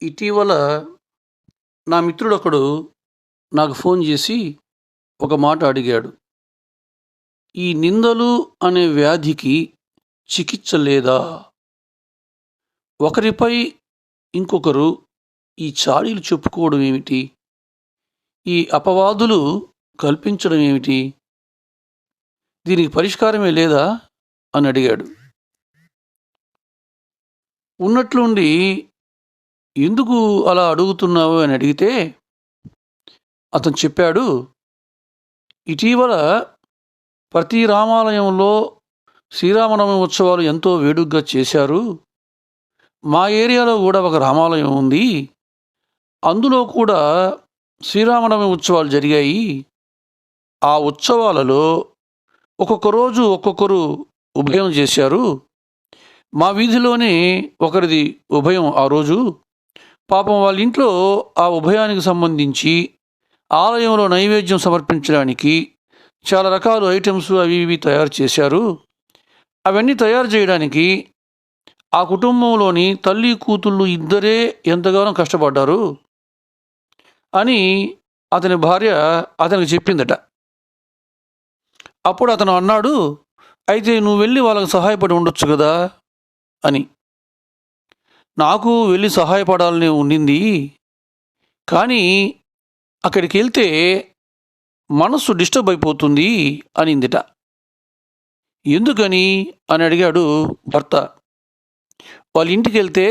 ఇటీవల నా మిత్రుడొకడు నాకు ఫోన్ చేసి ఒక మాట అడిగాడు. ఈ నిందలు అనే వ్యాధికి చికిత్స లేదా? ఒకరిపై ఇంకొకరు ఈ చాడీలు చెప్పుకోవడం ఏమిటి? ఈ అపవాదులు కల్పించడం ఏమిటి? దీనికి పరిష్కారమే లేదా అని అడిగాడు. ఉన్నట్లుండి ఎందుకు అలా అడుగుతున్నావు అని అడిగితే అతను చెప్పాడు, ఇటీవల ప్రతి రామాలయంలో శ్రీరామనవమి ఉత్సవాలు ఎంతో వేడుకగా చేశారు. మా ఏరియాలో కూడా ఒక రామాలయం ఉంది, అందులో కూడా శ్రీరామనవమి ఉత్సవాలు జరిగాయి. ఆ ఉత్సవాలలో ఒక్కొక్క రోజు ఒక్కొక్కరు ఉభయం చేశారు. మా వీధిలోనే ఒకరిది ఉభయం ఆ రోజు. పాపం వాళ్ళ ఇంట్లో ఆ ఉభయానికి సంబంధించి ఆలయంలో నైవేద్యం సమర్పించడానికి చాలా రకాల ఐటమ్స్ అవి ఇవి తయారు చేశారు. అవన్నీ తయారు చేయడానికి ఆ కుటుంబంలోని తల్లి కూతుళ్ళు ఇద్దరే ఎంతగానో కష్టపడ్డారు అని అతని భార్య అతనికి చెప్పిందట. అప్పుడు అతను అన్నాడు, అయితే నువ్వు వెళ్ళి వాళ్ళకి సహాయపడి ఉండొచ్చు కదా అని. నాకు వెళ్ళి సహాయపడాలని ఉండింది, కానీ అక్కడికి వెళ్తే మనస్సు డిస్టర్బ్ అయిపోతుంది అనిందిట. ఎందుకని అని అడిగాడు భర్త. వాళ్ళ ఇంటికి వెళ్తే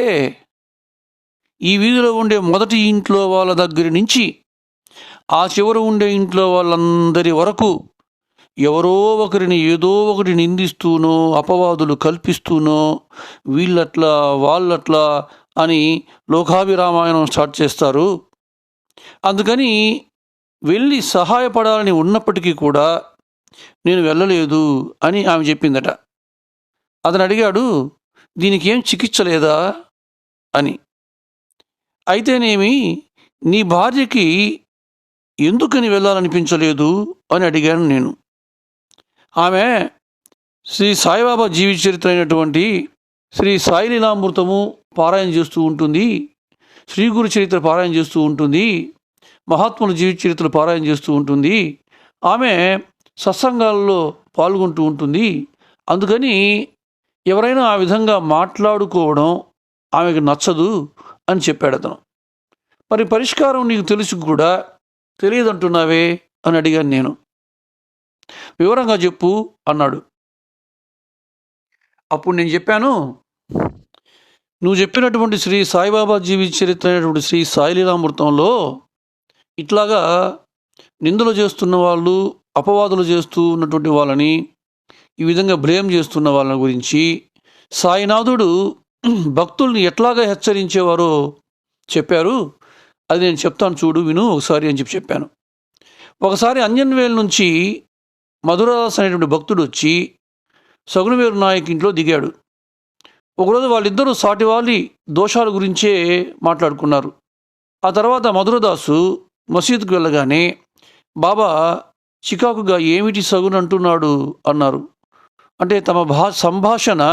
ఈ వీధిలో ఉండే మొదటి ఇంట్లో వాళ్ళ దగ్గర నుంచి ఆ చివర ఉండే ఇంట్లో వాళ్ళందరి వరకు ఎవరో ఒకరిని ఏదో ఒకటి నిందిస్తూనో అపవాదులు కల్పిస్తూనో వీళ్ళట్లా వాళ్ళట్లా అని లోకాభిరామాయణం స్టార్ట్ చేస్తారు. అందుకని వెళ్ళి సహాయపడాలని ఉన్నప్పటికీ కూడా నేను వెళ్ళలేదు అని ఆమె చెప్పిందట. అతను అడిగాడు, దీనికి ఏం చికిత్స లేదా అని. అయితేనేమి నీ భార్యకి ఎందుకని వెళ్ళాలనిపించలేదు అని అడిగాను నేను. ఆమె శ్రీ సాయిబాబా జీవిత చరిత్ర అయినటువంటి శ్రీ సాయి లీలామృతము పారాయణ చేస్తూ ఉంటుంది, శ్రీ గురు చరిత్ర పారాయణ చేస్తూ ఉంటుంది, మహాత్ముల జీవిత చరిత్రలు పారాయణ చేస్తూ ఉంటుంది. ఆమె సత్సంగాల్లో పాల్గొంటూ ఉంటుంది. అందుకని ఎవరైనా ఆ విధంగా మాట్లాడుకోవడం ఆమెకు నచ్చదు అని చెప్పాడు అతను. మరి పరిష్కారం నీకు తెలుసు కూడా తెలియదంటున్నావే అని అడిగాను నేను. వివరంగా చెప్పు అన్నాడు. అప్పుడు నేను చెప్పాను, నువ్వు చెప్పినటువంటి శ్రీ సాయిబాబా జీవిత చరిత్ర అయినటువంటి శ్రీ సాయి లీలామృతంలో ఇట్లాగా నిందలు చేస్తున్న వాళ్ళు, అపవాదులు చేస్తూ ఉన్నటువంటి వాళ్ళని ఈ విధంగా బ్లేమ్ చేస్తున్న వాళ్ళ గురించి సాయినాథుడు భక్తుల్ని ఎట్లాగా హెచ్చరించేవారో చెప్పారు. అది నేను చెప్తాను, చూడు విను ఒకసారి అని చెప్పాను. ఒకసారి అంజన్వేల్ నుంచి మధురదాస్ అనేటువంటి భక్తుడు వచ్చి సగుణవేరు నాయక్ ఇంట్లో దిగాడు. ఒకరోజు వాళ్ళిద్దరూ సాటివాలి దోషాల గురించే మాట్లాడుకున్నారు. ఆ తర్వాత మధురదాసు మసీదుకు వెళ్ళగానే బాబా చికాకుగా ఏమిటి సగున్ అంటున్నాడు అన్నారు. అంటే తమ సంభాషణ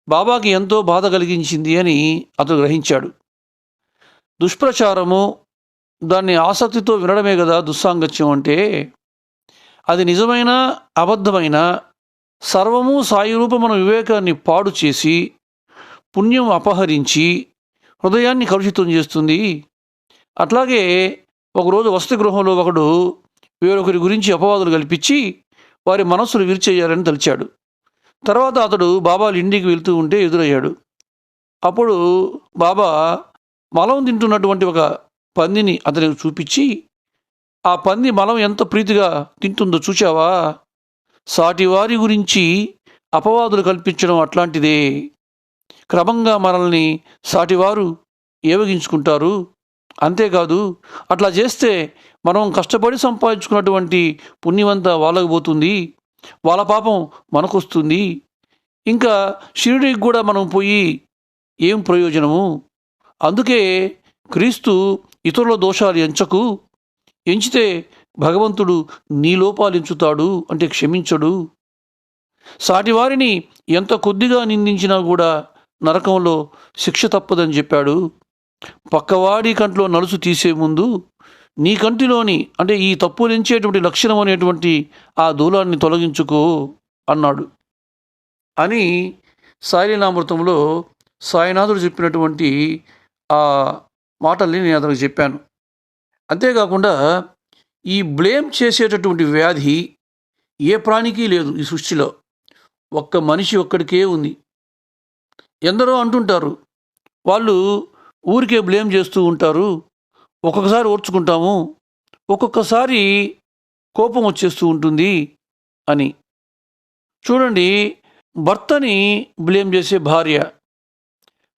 బాబాకి ఎంతో బాధ కలిగించింది అని అతను గ్రహించాడు. దుష్ప్రచారము, దాన్ని ఆసక్తితో వినడమే కదా దుస్సాంగత్యం అంటే. అది నిజమైన అబద్ధమైన సర్వము సాయి రూపమున వివేకాన్ని పాడు చేసి పుణ్యం అపహరించి హృదయాన్ని కలుషితం చేస్తుంది. అట్లాగే ఒకరోజు వసతి గృహంలో ఒకడు వేరొకరి గురించి అపవాదులు కల్పించి వారి మనస్సులు విరిచేయాలని తలిచాడు. తర్వాత అతడు బాబాల ఇంటికి వెళ్తూ ఉంటే ఎదురయ్యాడు. అప్పుడు బాబా మలం తింటున్నటువంటి ఒక పందిని అతనికి చూపించి, ఆ పంది మలం ఎంత ప్రీతిగా తింటుందో చూచావా? సాటివారి గురించి అపవాదులు కల్పించడం అట్లాంటిదే. క్రమంగా మనల్ని సాటివారు ఏవగించుకుంటారు. అంతేకాదు, అట్లా చేస్తే మనం కష్టపడి సంపాదించుకున్నటువంటి పుణ్యమంతా వాళ్ళకు పోతుంది, వాళ్ళ పాపం మనకొస్తుంది. ఇంకా షిరిడీకి కూడా మనం పోయి ఏం ప్రయోజనము? అందుకే క్రీస్తు ఇతరుల దోషాలు ఎంచకు, ఎంచితే భగవంతుడు నీ లోపాలు ఎంచుతాడు, అంటే క్షమించడు. సాటివారిని ఎంత కొద్దిగా నిందించినా కూడా నరకంలో శిక్ష తప్పదని చెప్పాడు. పక్కవాడి కంట్లో నలుసు తీసే ముందు నీ కంటిలోని అంటే ఈ తప్పులించేటువంటి లక్షణం అనేటువంటి ఆ దూలాన్ని తొలగించుకో అన్నాడు అని సాయిలీలామృతంలో సాయినాథుడు చెప్పినటువంటి ఆ మాటల్ని నేను అతనికి చెప్పాను. అంతేకాకుండా ఈ బ్లేమ్ చేసేటటువంటి వ్యాధి ఏ ప్రాణికి లేదు ఈ సృష్టిలో, ఒక్క మనిషి ఒక్కడికే ఉంది. ఎందరో అంటుంటారు, వాళ్ళు ఊరికే బ్లేమ్ చేస్తూ ఉంటారు, ఒక్కొక్కసారి ఓర్చుకుంటాము, ఒక్కొక్కసారి కోపం వచ్చేస్తూ ఉంటుంది అని. చూడండి, భర్తని బ్లేమ్ చేసే భార్య,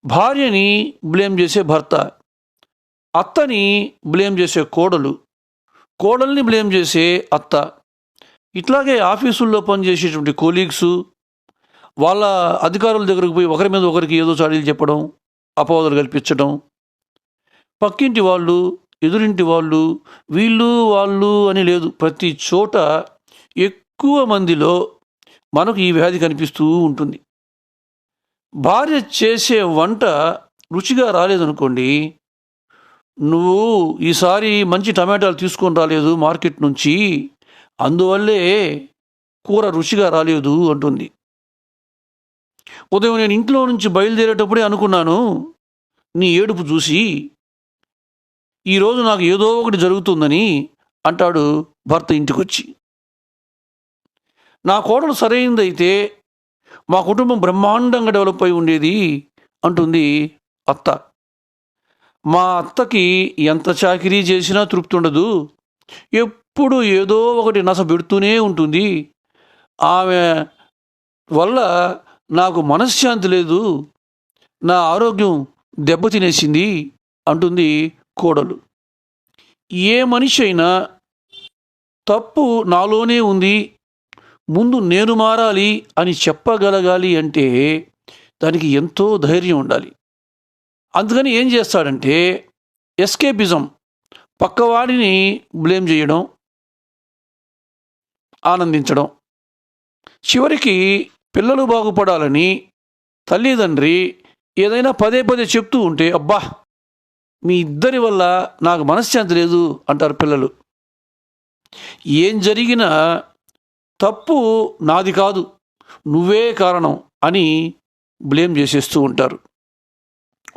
భార్యని బ్లేమ్ చేసే భర్త, అత్తని బ్లేమ్ చేసే కోడలు, కోడల్ని బ్లేమ్ చేసే అత్త, ఇట్లాగే ఆఫీసుల్లో పనిచేసేటువంటి కొలీగ్స్ వాళ్ళ అధికారుల దగ్గరకు పోయి ఒకరి మీద ఒకరికి ఏదో చాడీలు చెప్పడం, అపవాదులు కల్పించడం, పక్కింటి వాళ్ళు, ఎదురింటి వాళ్ళు, వీళ్ళు వాళ్ళు అని లేదు, ప్రతి చోట ఎక్కువ మందిలో మనకు ఈ వ్యాధి కనిపిస్తూ ఉంటుంది. భార్య చేసే వంట రుచిగా రాలేదనుకోండి, నువ్వు ఈసారి మంచి టమాటాలు తీసుకొని రాలేదు మార్కెట్ నుంచి, అందువల్లే కూర రుచిగా రాలేదు అంటుంది. ఉదయం నేను ఇంట్లో నుంచి బయలుదేరేటప్పుడే అనుకున్నాను నీ ఏడుపు చూసి, ఈరోజు నాకు ఏదో ఒకటి జరుగుతుందని అంటాడు భర్త ఇంటికొచ్చి. నా కోడలు సరైనదైతే మా కుటుంబం బ్రహ్మాండంగా డెవలప్ అయి ఉండేది అంటుంది అత్త. మా అత్తకి ఎంత చాకిరీ చేసినా తృప్తి ఉండదు, ఎప్పుడు ఏదో ఒకటి నస పెడుతూనే ఉంటుంది, ఆమె వల్ల నాకు మనశ్శాంతి లేదు, నా ఆరోగ్యం దెబ్బతినేసింది అంటుంది కోడలు. ఏ మనిషి అయినా తప్పు నాలోనే ఉంది, ముందు నేను మారాలి అని చెప్పగలగాలి అంటే దానికి ఎంతో ధైర్యం ఉండాలి. అందుకని ఏం చేస్తాడంటే ఎస్కేపిజం, పక్కవాడిని బ్లేమ్ చేయడం, ఆనందించడం. చివరికి పిల్లలు బాగుపడాలని తల్లిదండ్రి ఏదైనా పదే పదే చెప్తూ ఉంటే, అబ్బా మీ ఇద్దరి వల్ల నాకు మనశ్శాంతి లేదు అంటారు పిల్లలు. ఏం జరిగినా తప్పు నాది కాదు, నువ్వే కారణం అని బ్లేమ్ చేసేస్తూ ఉంటారు.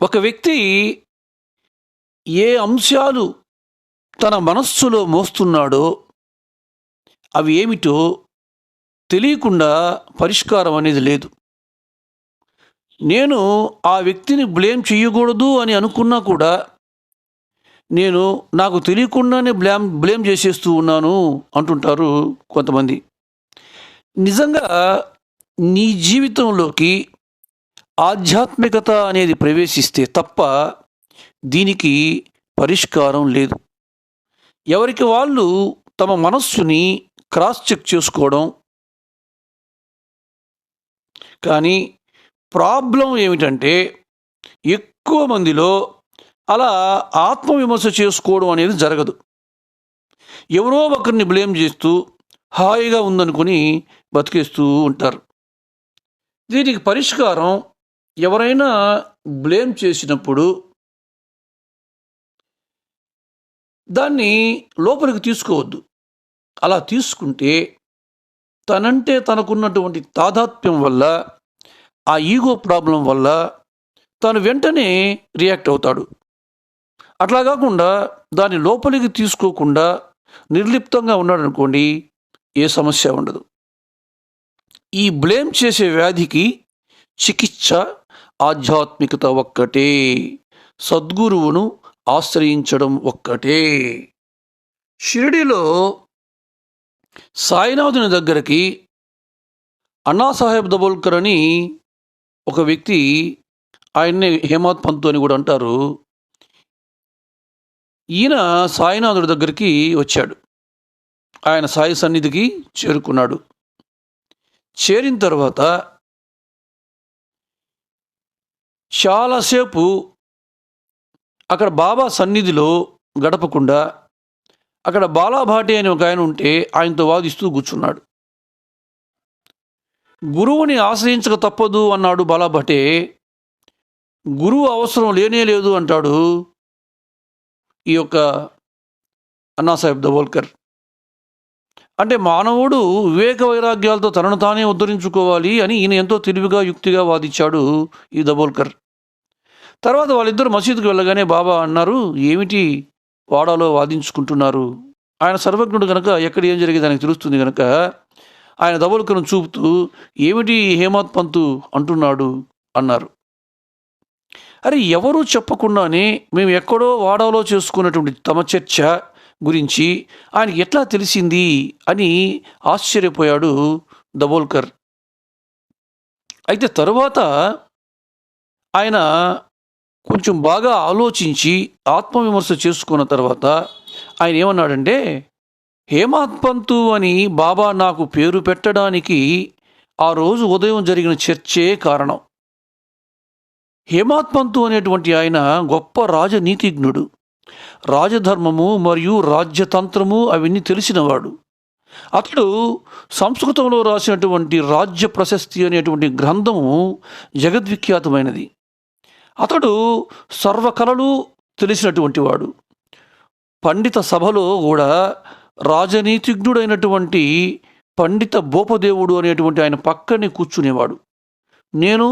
ఒక వ్యక్తి ఏ అంశాలు తన మనస్సులో మోస్తున్నాడో అవి ఏమిటో తెలియకుండా పరిష్కారం అనేది లేదు. నేను ఆ వ్యక్తిని బ్లేమ్ చేయకూడదు అని అనుకున్నా కూడా నేను నాకు తెలియకుండానే బ్లేమ్ చేసేస్తూ ఉన్నాను అంటుంటారు కొంతమంది. నిజంగా నీ జీవితంలోకి ఆధ్యాత్మికత అనేది ప్రవేశిస్తే తప్ప దీనికి పరిష్కారం లేదు. ఎవరికి వాళ్ళు తమ మనస్సుని క్రాస్ చెక్ చేసుకోవడం. కానీ ప్రాబ్లం ఏమిటంటే ఎక్కువ మందిలో అలా ఆత్మవిమర్శ చేసుకోవడం అనేది జరగదు. ఎవరో ఒకరిని బ్లేమ్ చేస్తూ హాయిగా ఉందనుకొని బతికేస్తూ ఉంటారు. దీనికి పరిష్కారం, ఎవరైనా బ్లేమ్ చేసినప్పుడు దాన్ని లోపలికి తీసుకోవద్దు. అలా తీసుకుంటే తనంటే తనకున్నటువంటి తాదాత్మ్యం వల్ల, ఆ ఈగో ప్రాబ్లం వల్ల తను వెంటనే రియాక్ట్ అవుతాడు. అట్లా కాకుండా దాన్ని లోపలికి తీసుకోకుండా నిర్లిప్తంగా ఉన్నాడు అనుకోండి, ఏ సమస్య ఉండదు. ఈ బ్లేమ్ చేసే వ్యాధికి చికిత్స ఆధ్యాత్మికత ఒక్కటే, సద్గురువును ఆశ్రయించడం ఒక్కటే. షిరిడిలో సాయినాథుని దగ్గరికి అన్నాసాహెబ్ దబోల్కర్ అని ఒక వ్యక్తి, ఆయన్నే హేమాత్ పంతు అని కూడా అంటారు, ఈయన సాయినాథుడి దగ్గరికి వచ్చాడు. ఆయన సాయి సన్నిధికి చేరుకున్నాడు. చేరిన తర్వాత చాలాసేపు అక్కడ బాబా సన్నిధిలో గడపకుండా అక్కడ బాలాభాటి అని ఒక ఆయన ఉంటే ఆయనతో వాదిస్తూ కూర్చున్నాడు. గురువుని ఆశ్రయించక తప్పదు అన్నాడు బాలాభటే. గురువు అవసరం లేనే లేదు అంటాడు ఈ యొక్క అన్నాసాహెబ్ దబోల్కర్. అంటే మానవుడు వివేక వైరాగ్యాలతో తనను తానే ఉద్ధరించుకోవాలి అని ఈయన ఎంతో తెలివిగా యుక్తిగా వాదించాడు ఈ దబోల్కర్. తర్వాత వాళ్ళిద్దరు మసీదుకు వెళ్ళగానే బాబా అన్నారు, ఏమిటి వాడాలో వాదించుకుంటున్నారు? ఆయన సర్వజ్ఞుడు కనుక ఎక్కడ ఏం జరిగేది ఆయనకు తెలుస్తుంది కనుక ఆయన దబోల్కర్ను చూపుతూ ఏమిటి హేమత్ పంతు అంటున్నాడు అన్నారు. అరే, ఎవరూ చెప్పకుండానే మేము ఎక్కడో వాడాలో చేసుకున్నటువంటి తమ చర్చ గురించి ఆయనకి ఎట్లా తెలిసింది అని ఆశ్చర్యపోయాడు దబోల్కర్. అయితే తరువాత ఆయన కొంచెం బాగా ఆలోచించి ఆత్మవిమర్శ చేసుకున్న తర్వాత ఆయన ఏమన్నాడంటే, హేమత్ పంతు అని బాబా నాకు పేరు పెట్టడానికి ఆ రోజు ఉదయం జరిగిన చర్చే కారణం. హేమత్ పంతు అనేటువంటి ఆయన గొప్ప రాజనీతిజ్ఞుడు. రాజధర్మము మరియు రాజ్యతంత్రము అవన్నీ తెలిసినవాడు. అతడు సంస్కృతంలో రాసినటువంటి రాజ్య ప్రశస్తి అనేటువంటి గ్రంథము జగద్విఖ్యాతమైనది. అతడు సర్వకళలు తెలిసినటువంటి వాడు. పండిత సభలో కూడా రాజనీతిజ్ఞుడైనటువంటి పండిత బోపదేవుడు అనేటువంటి ఆయన పక్కనే కూర్చునేవాడు. నేను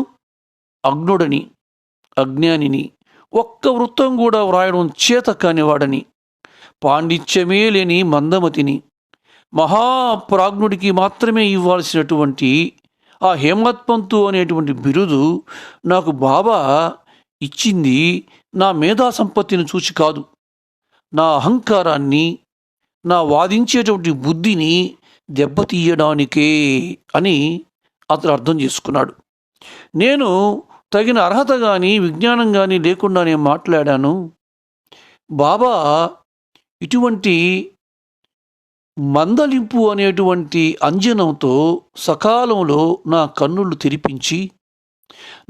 అజ్ఞుడని, అజ్ఞానిని, ఒక్క వృత్తం కూడా వ్రాయడం చేత కానివాడని, పాండిత్యమే లేని మందమతిని, మహాప్రాజ్ఞుడికి మాత్రమే ఇవ్వాల్సినటువంటి ఆ హేమత్ పంతు అనేటువంటి బిరుదు నాకు బాబా ఇచ్చింది నా మేధా సంపత్తిని చూసి కాదు, నా అహంకారాన్ని, నా వాదించేటువంటి బుద్ధిని దెబ్బతీయడానికే అని అతను అర్థం చేసుకున్నాడు. నేను తగిన అర్హత కానీ విజ్ఞానం కానీ లేకుండానే మాట్లాడాను. బాబా ఇటువంటి మందలింపు అనేటువంటి అంజనంతో సకాలంలో నా కన్నులు తెరిపించి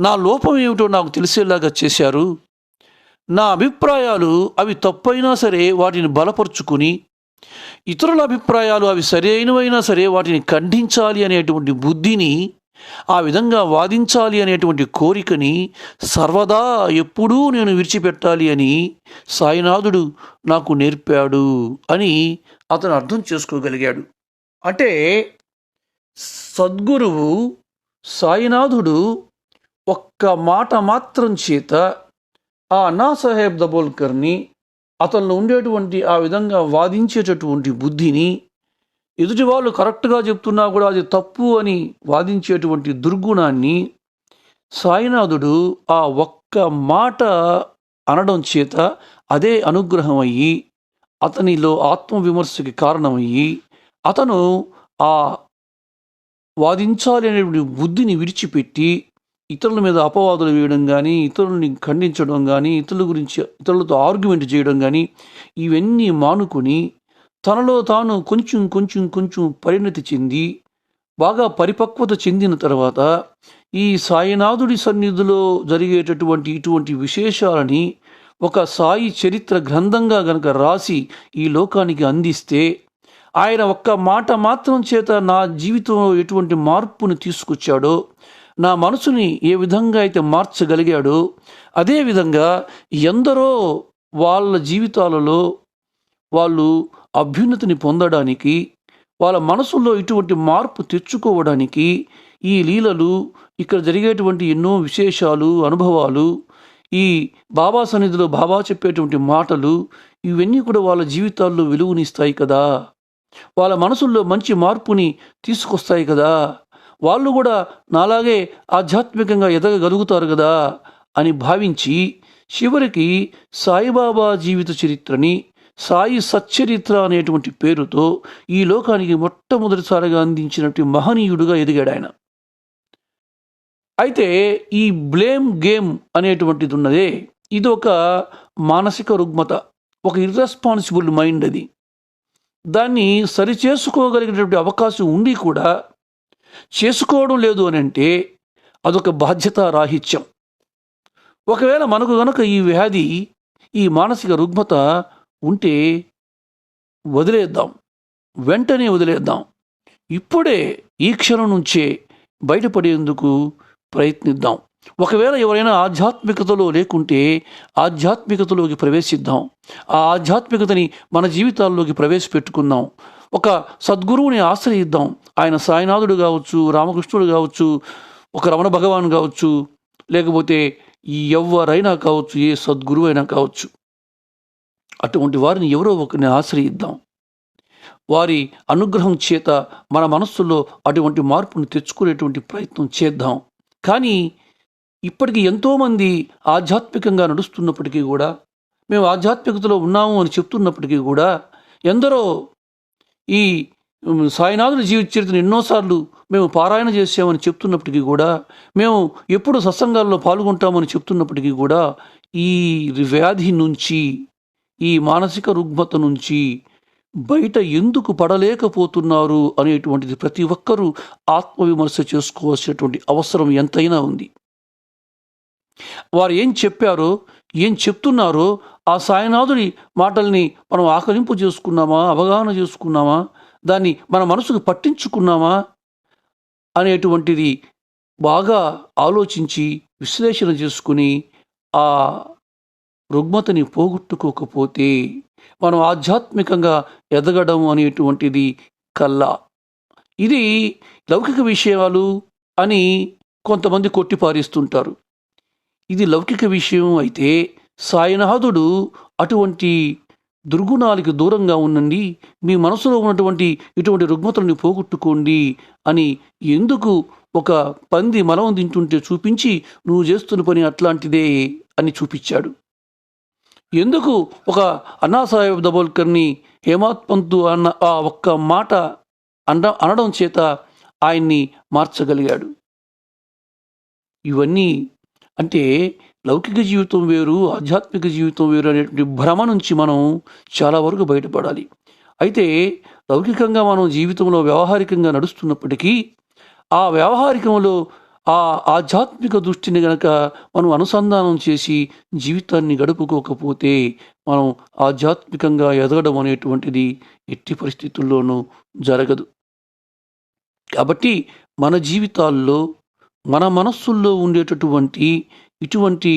నా లోపం ఏమిటో నాకు తెలిసేలాగా చేశారు. నా అభిప్రాయాలు అవి తప్పైనా సరే వాటిని బలపరుచుకుని, ఇతరుల అభిప్రాయాలు అవి సరైనవైనా సరే వాటిని ఖండించాలి అనేటువంటి బుద్ధిని, ఆ విధంగా వాదించాలి అనేటువంటి కోరికని సర్వదా ఎప్పుడూ నేను విడిచిపెట్టాలి అని సాయినాథుడు నాకు నేర్పాడు అని అతను అర్థం చేసుకోగలిగాడు. అంటే సద్గురువు సాయినాథుడు ఒక్క మాట మాత్రం చేత ఆ అన్నాసాహెబ్ దబోల్కర్ని, అతనిలో ఉండేటువంటి ఆ విధంగా వాదించేటటువంటి బుద్ధిని, ఎదుటి వాళ్ళు కరెక్ట్గా చెప్తున్నా కూడా అది తప్పు అని వాదించేటువంటి దుర్గుణాన్ని సాయినాథుడు ఆ ఒక్క మాట అనడం చేత అదే అనుగ్రహం అయ్యి అతనిలో ఆత్మవిమర్శకి కారణమయ్యి అతను ఆ వాదించాలి అనేటువంటి బుద్ధిని విడిచిపెట్టి ఇతరుల మీద అపవాదులు వేయడం కానీ, ఇతరులని ఖండించడం కానీ, ఇతరులతో ఆర్గ్యుమెంట్ చేయడం కానీ ఇవన్నీ మానుకొని తనలో తాను కొంచెం కొంచెం కొంచెం పరిణతి చెంది బాగా పరిపక్వత చెందిన తర్వాత ఈ సాయినాథుడి సన్నిధిలో జరిగేటటువంటి ఇటువంటి విశేషాలని ఒక సాయి చరిత్ర గ్రంథంగా గనక రాసి ఈ లోకానికి అందిస్తే, ఆయన ఒక్క మాట మాత్రం చేత నా జీవితంలో ఎటువంటి మార్పుని తీసుకొచ్చాడో, నా మనసుని ఏ విధంగా అయితే మార్చగలిగాడో, అదేవిధంగా ఎందరో వాళ్ళ జీవితాలలో వాళ్ళు అభ్యున్నతిని పొందడానికి, వాళ్ళ మనసుల్లో ఇటువంటి మార్పు తెచ్చుకోవడానికి ఈ లీలలు, ఇక్కడ జరిగేటువంటి ఎన్నో విశేషాలు, అనుభవాలు, ఈ బాబా సన్నిధిలో బాబా చెప్పేటువంటి మాటలు ఇవన్నీ కూడా వాళ్ళ జీవితాల్లో వెలుగునిస్తాయి కదా, వాళ్ళ మనసుల్లో మంచి మార్పుని తీసుకొస్తాయి కదా, వాళ్ళు కూడా నాలాగే ఆధ్యాత్మికంగా ఎదగగలుగుతారు కదా అని భావించి చివరికి సాయిబాబా జీవిత చరిత్రని సాయి సచ్చరిత్ర అనేటువంటి పేరుతో ఈ లోకానికి మొట్టమొదటిసారిగా అందించినటువంటి మహనీయుడుగా ఎదిగాడు ఆయన. అయితే ఈ బ్లేమ్ గేమ్ అనేటువంటిది ఉన్నదే, ఇది ఒక మానసిక రుగ్మత, ఒక ఇర్రెస్పాన్సిబుల్ మైండ్. అది దాన్ని సరిచేసుకోగలిగినటువంటి అవకాశం ఉండి కూడా చేసుకోవడం లేదు అని అంటే అదొక బాధ్యత రాహిత్యం. ఒకవేళ మనకు గనక ఈ వ్యాధి, ఈ మానసిక రుగ్మత ఉంటే వదిలేద్దాం, వెంటనే వదిలేద్దాం. ఇప్పుడే ఈ క్షణం నుంచే బయటపడేందుకు ప్రయత్నిద్దాం. ఒకవేళ ఎవరైనా ఆధ్యాత్మికతలో లేకుంటే ఆధ్యాత్మికతలోకి ప్రవేశిద్దాం. ఆ ఆధ్యాత్మికతని మన జీవితాల్లోకి ప్రవేశపెట్టుకుందాం. ఒక సద్గురువుని ఆశ్రయిద్దాం. ఆయన సాయినాథుడు కావచ్చు, రామకృష్ణుడు కావచ్చు, ఒక రమణ భగవాన్ కావచ్చు, లేకపోతే ఎవరైనా కావచ్చు, ఏ సద్గురువు అయినా కావచ్చు. అటువంటి వారిని ఎవరో ఒకరిని ఆశ్రయిద్దాం. వారి అనుగ్రహం చేత మన మనస్సులో అటువంటి మార్పును తెచ్చుకునేటువంటి ప్రయత్నం చేద్దాం. కానీ ఇప్పటికీ ఎంతోమంది ఆధ్యాత్మికంగా నడుస్తున్నప్పటికీ కూడా, మేము ఆధ్యాత్మికతలో ఉన్నాము అని చెప్తున్నప్పటికీ కూడా, ఎందరో ఈ సాయినాథుని జీవిత చరిత్రను ఎన్నోసార్లు మేము పారాయణ చేసామని చెప్తున్నప్పటికీ కూడా, మేము ఎప్పుడు సత్సంగాల్లో పాల్గొంటామని చెప్తున్నప్పటికీ కూడా, ఈ వ్యాధి నుంచి, ఈ మానసిక రుగ్మత నుంచి బయట ఎందుకు పడలేకపోతున్నారు అనేటువంటిది ప్రతి ఒక్కరూ ఆత్మవిమర్శ చేసుకోవాల్సినటువంటి అవసరం ఎంతైనా ఉంది. వారు ఏం చెప్పారో, ఏం చెప్తున్నారో ఆ సాయినాథుడి మాటల్ని మనం ఆకలింపు చేసుకున్నామా, అవగాహన చేసుకున్నామా, దాన్ని మన మనసుకు పట్టించుకున్నామా అనేటువంటిది బాగా ఆలోచించి విశ్లేషణ చేసుకుని ఆ రుగ్మతని పోగొట్టుకోకపోతే మనం ఆధ్యాత్మికంగా ఎదగడం అనేటువంటిది కల్లా. ఇది లౌకిక విషయాలు అని కొంతమంది కొట్టిపారేస్తుంటారు. ఇది లౌకిక విషయం అయితే సాయినాథుడు అటువంటి దుర్గుణాలకి దూరంగా ఉండండి, మీ మనసులో ఉన్నటువంటి ఇటువంటి రుగ్మతలను పోగొట్టుకోండి అని ఎందుకు ఒక పంది మలం తింటుంటే చూపించి నువ్వు చేస్తున్న పని అట్లాంటిదే అని చూపించాడు? ఎందుకు ఒక అన్నాసాహెబ్ దబోల్కర్ని హేమాత్ పంతు అన్న ఆ ఒక్క మాట అనడం చేత ఆయన్ని మార్చగలిగాడు? ఇవన్నీ అంటే లౌకిక జీవితం వేరు, ఆధ్యాత్మిక జీవితం వేరు అనేటువంటి భ్రమ నుంచి మనం చాలా వరకు బయటపడాలి. అయితే లౌకికంగా మనం జీవితంలో వ్యవహారికంగా నడుస్తున్నప్పటికీ ఆ వ్యవహారికంలో ఆ ఆధ్యాత్మిక దృష్టిని గనక మనం అనుసంధానం చేసి జీవితాన్ని గడుపుకోకపోతే మనం ఆధ్యాత్మికంగా ఎదగడం అనేటువంటిది ఎట్టి పరిస్థితుల్లోనూ జరగదు. కాబట్టి మన జీవితాల్లో, మన మనస్సుల్లో ఉండేటటువంటి ఇటువంటి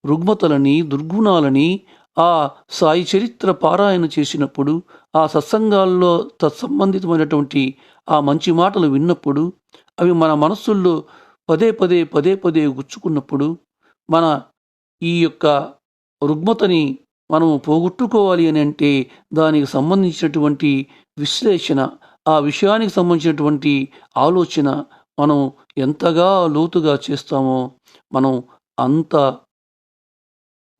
రుగ్మతలని, దుర్గుణాలని ఆ సాయి చరిత్ర పారాయణ చేసినప్పుడు, ఆ సత్సంగాల్లో తత్సంబంధితమైనటువంటి ఆ మంచి మాటలు విన్నప్పుడు, అవి మన మనస్సుల్లో పదే పదే గుచ్చుకున్నప్పుడు, మన ఈ యొక్క రుగ్మతని మనం పోగొట్టుకోవాలి అని అంటే దానికి సంబంధించినటువంటి విశ్లేషణ, ఆ విషయానికి సంబంధించినటువంటి ఆలోచన మనం ఎంతగా లోతుగా చేస్తామో మనం అంత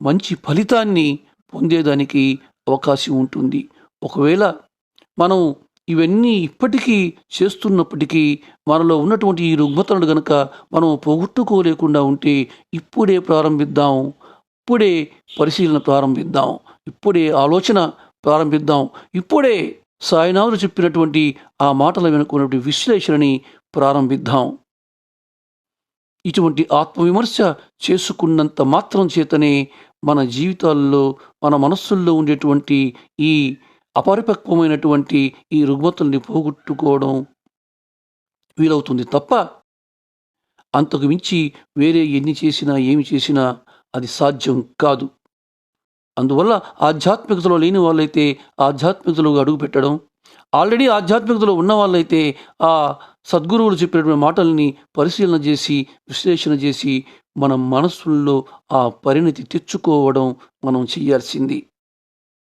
మంచి ఫలితాన్ని పొందేదానికి అవకాశం ఉంటుంది. ఒకవేళ మనం ఇవన్నీ ఇప్పటికీ చేస్తున్నప్పటికీ మనలో ఉన్నటువంటి ఈ రుగ్మతలను గనక మనం పోగొట్టుకోలేకుండా ఉంటే ఇప్పుడే ప్రారంభిద్దాం, ఇప్పుడే పరిశీలన ప్రారంభిద్దాం, ఇప్పుడే ఆలోచన ప్రారంభిద్దాం, ఇప్పుడే సాయినాథుడు చెప్పినటువంటి ఆ మాటల వెనుకున్నటువంటి విశ్లేషణని ప్రారంభిద్దాం. ఇటువంటి ఆత్మవిమర్శ చేసుకున్నంత మాత్రం చేతనే మన జీవితాల్లో, మన మనస్సుల్లో ఉండేటువంటి ఈ అపరిపక్వమైనటువంటి ఈ రుగ్మతల్ని పోగొట్టుకోవడం వీలవుతుంది తప్ప అంతకు మించి వేరే ఎన్ని చేసినా, ఏమి చేసినా అది సాధ్యం కాదు. అందువల్ల ఆధ్యాత్మికతలో లేని వాళ్ళైతే ఆధ్యాత్మికతలో అడుగు పెట్టడం, ఆల్రెడీ ఆధ్యాత్మికతలో ఉన్న వాళ్ళైతే ఆ సద్గురువులు చెప్పినటువంటి మాటల్ని పరిశీలన చేసి, విశ్లేషణ చేసి మన మనస్సుల్లో ఆ పరిణతి తెచ్చుకోవడం మనం చేయాల్సింది.